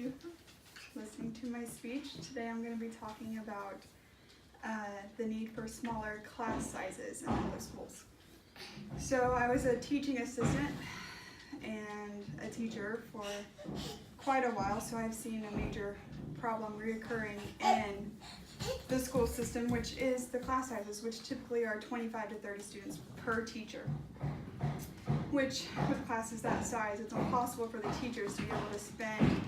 you listening to my speech. Today I'm going to be talking about the need for smaller class sizes in public schools. So I was a teaching assistant and a teacher for quite a while, so I've seen a major problem reoccurring in the school system, which is the class sizes, which typically are 25 to 30 students per teacher. Which, with classes that size, it's impossible for the teachers to be able to spend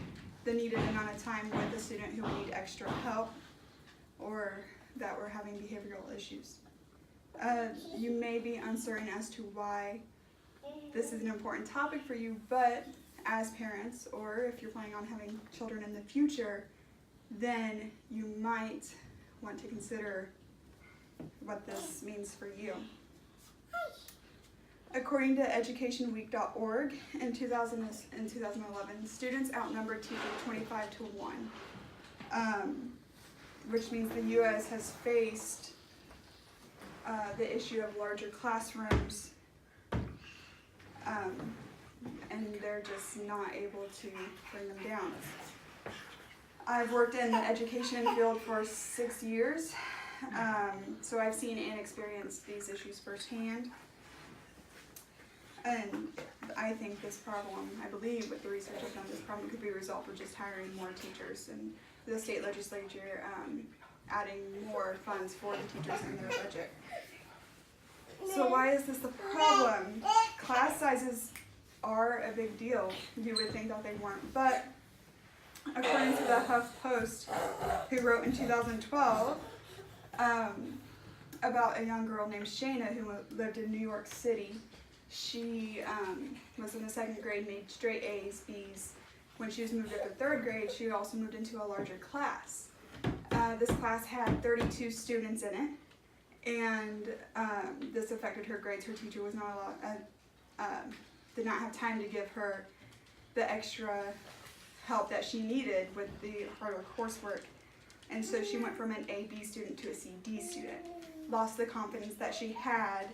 the needed amount of time with a student who would need extra help or that were having behavioral issues. You may be uncertain as to why this is an important topic for you, but as parents, or if you're planning on having children in the future, then you might want to consider what this means for you. According to educationweek.org, in 2011, students outnumbered teachers 25 to 1, which means the U.S. has faced the issue of larger classrooms, and they're just not able to bring them down. I've worked in the education field for 6 years, so I've seen and experienced these issues firsthand. And I think this problem, I believe with the research I've done, this problem could be resolved with just hiring more teachers and the state legislature adding more funds for the teachers in their budget. So why is this a problem? Class sizes are a big deal. You would think that they weren't, but according to the HuffPost, who wrote in 2012 about a young girl named Shayna who lived in New York City. She was in the second grade, made straight A's, B's. When she was moved up to third grade, she also moved into a larger class. This class had 32 students in it, and this affected her grades. Her teacher was not allowed, did not have time to give her the extra help that she needed with the harder coursework. And so she went from an A, B student to a C, D student. Lost the confidence that she had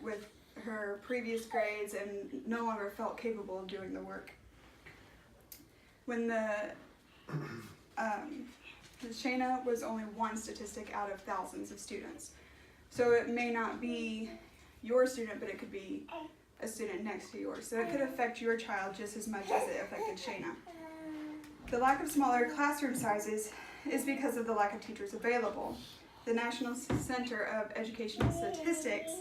with her previous grades and no longer felt capable of doing the work. When Shayna was only one statistic out of thousands of students. So it may not be your student, but it could be a student next to yours. So it could affect your child just as much as it affected Shayna. The lack of smaller classroom sizes is because of the lack of teachers available. The National Center of Educational Statistics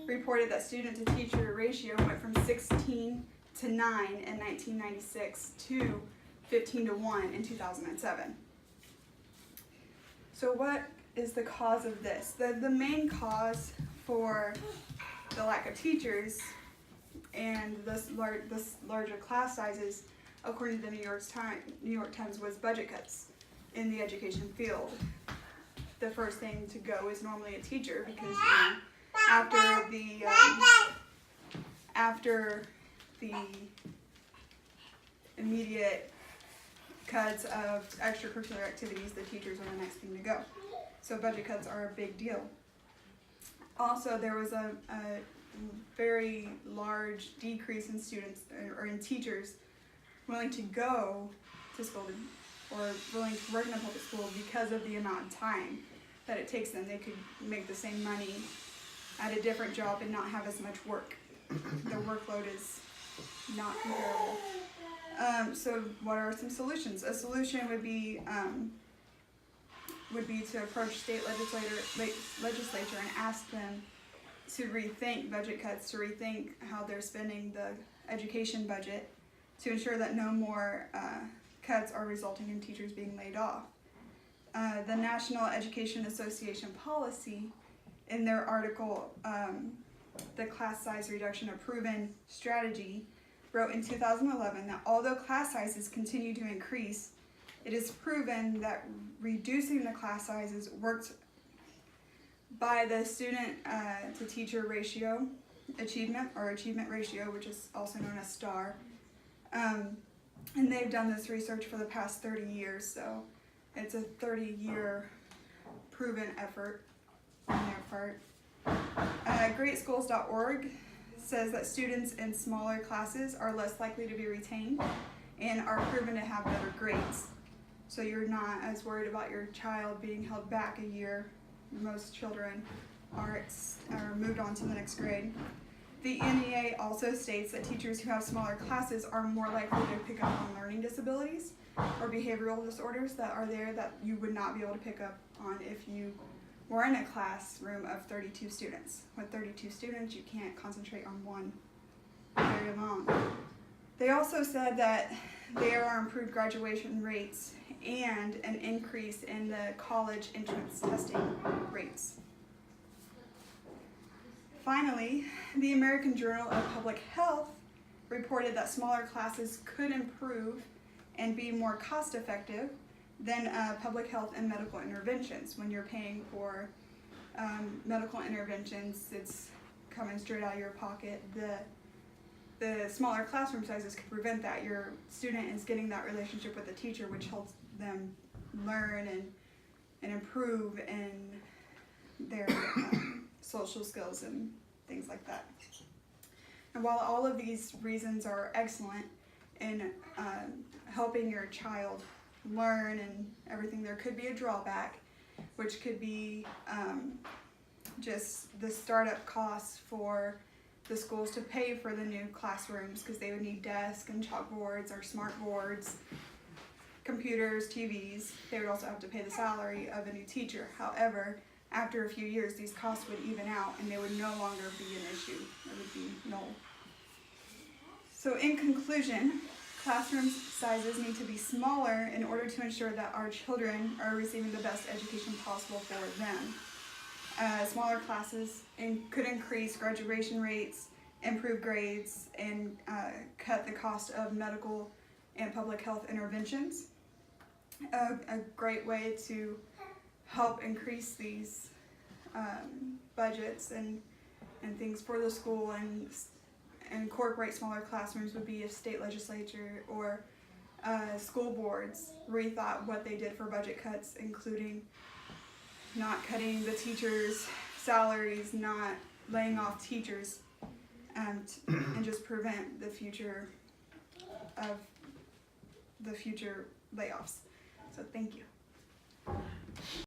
reported that student-to-teacher ratio went from 16 to 9 in 1996 to 15 to 1 in 2007. So what is the cause of this? The main cause for the lack of teachers and this larger class sizes, according to the New York Times, was budget cuts in the education field. The first thing to go is normally a teacher because after the immediate cuts of extracurricular activities, the teachers are the next thing to go. So budget cuts are a big deal. Also, there was a very large decrease in students or in teachers willing to go to school or willing to work in a public school because of the amount of time that it takes them. They could make the same money at a different job and not have as much work. The workload is not comparable. So what are some solutions? A solution would be to approach state legislature and ask them to rethink budget cuts, to rethink how they're spending the education budget, to ensure that no more cuts are resulting in teachers being laid off. The National Education Association policy, in their article, The Class Size Reduction, a Proven Strategy, wrote in 2011 that although class sizes continue to increase, it is proven that reducing the class sizes works by the student to teacher ratio, achievement ratio, which is also known as STAR. And they've done this research for the past 30 years, so it's a 30-year proven effort on their part. Greatschools.org says that students in smaller classes are less likely to be retained and are proven to have better grades. So you're not as worried about your child being held back a year. Most children are moved on to the next grade. The NEA also states that teachers who have smaller classes are more likely to pick up on learning disabilities or behavioral disorders that are there that you would not be able to pick up on if you were in a classroom of 32 students. With 32 students, you can't concentrate on one very long. They also said that there are improved graduation rates and an increase in the college entrance testing rates. Finally, the American Journal of Public Health reported that smaller classes could improve and be more cost-effective than public health and medical interventions. When you're paying for medical interventions, it's coming straight out of your pocket. The smaller classroom sizes could prevent that. Your student is getting that relationship with the teacher, which helps them learn and improve in their social skills and things like that. And while all of these reasons are excellent in helping your child learn and everything, there could be a drawback, which could be just the startup costs for the schools to pay for the new classrooms, because they would need desks and chalkboards or smart boards, computers, TVs. They would also have to pay the salary of a new teacher. However, after a few years, these costs would even out and they would no longer be an issue. It would be null. So in conclusion, classroom sizes need to be smaller in order to ensure that our children are receiving the best education possible for them. Smaller classes could increase graduation rates, improve grades, and cut the cost of medical and public health interventions. A great way to help increase these budgets and things for the school and incorporate smaller classrooms would be if state legislature or school boards rethought what they did for budget cuts, including not cutting the teachers' salaries, not laying off teachers, and just prevent the future layoffs. So thank you.